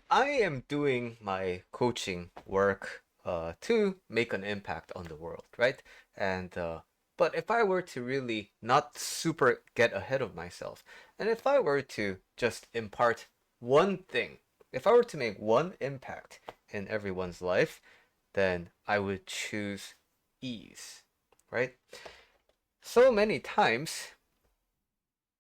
I am doing my coaching work to make an impact on the world, right? And but if I were to really not super get ahead of myself, and if I were to just impart one thing, if I were to make one impact in everyone's life, then I would choose ease, right? So many times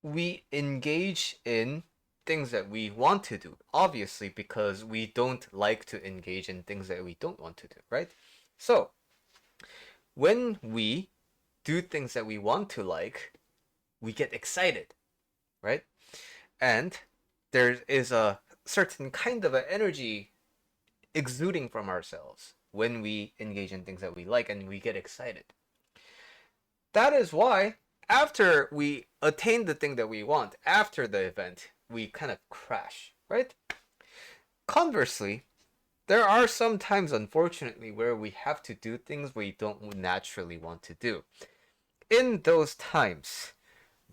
we engage in things that we want to do, obviously, because we don't like to engage in things that we don't want to do, right? So, when we do things that we want to like, we get excited, right? And there is a certain kind of an energy exuding from ourselves when we engage in things that we like and we get excited. That is why after we attain the thing that we want, after the event, we kind of crash, right? Conversely, there are some times, unfortunately, where we have to do things we don't naturally want to do. In those times,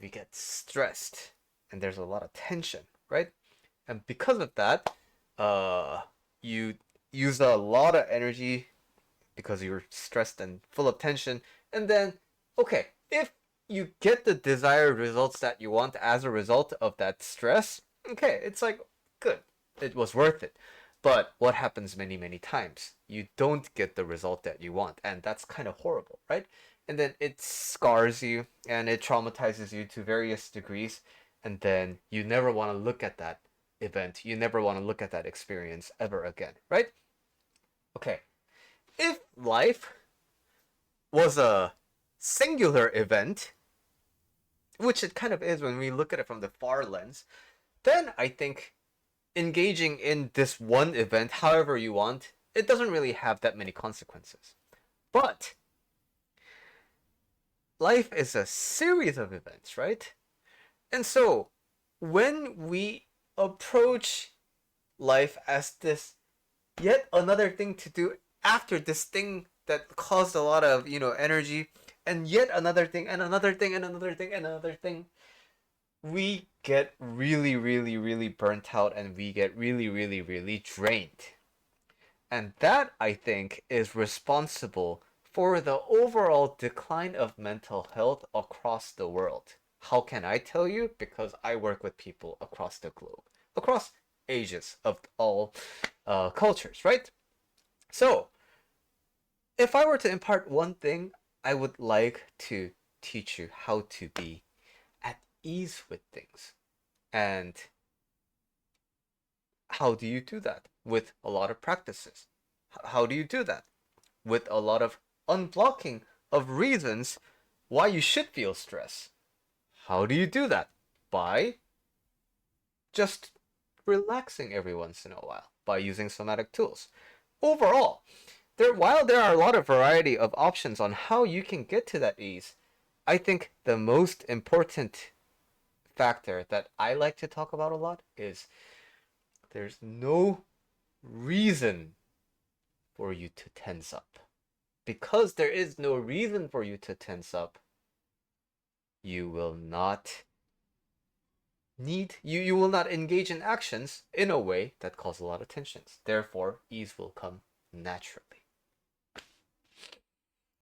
we get stressed and there's a lot of tension, right? And because of that, uh, you use a lot of energy because you're stressed and full of tension. And then, okay, if you get the desired results that you want as a result of that stress, okay, it's like, good, it was worth it. But what happens many, many times? You don't get the result that you want, and that's kind of horrible, right? And then it scars you and it traumatizes you to various degrees, and then you never want to look at that event. You never want to look at that experience ever again, right? Okay, if life was a singular event, which it kind of is when we look at it from the far lens, then I think engaging in this one event, however you want, it doesn't really have that many consequences. But life is a series of events, right? And so when we approach life as this yet another thing to do after this thing that caused a lot of energy, and yet another thing and another thing and another thing and another thing, we get really really really burnt out and we get really really really drained. And that, I think, is responsible for the overall decline of mental health across the world. How can I tell you? Because I work with people across the globe, across ages of all cultures, right? So, if I were to impart one thing, I would like to teach you how to be at ease with things. And how do you do that? With a lot of practices. How do you do that? With a lot of unblocking of reasons why you should feel stress. How do you do that? By just relaxing every once in a while, by using somatic tools. Overall, while there are a lot of variety of options on how you can get to that ease, I think the most important factor that I like to talk about a lot is there's no reason for you to tense up. Because there is no reason for you to tense up, you will not you will not engage in actions in a way that cause a lot of tensions. Therefore, ease will come naturally.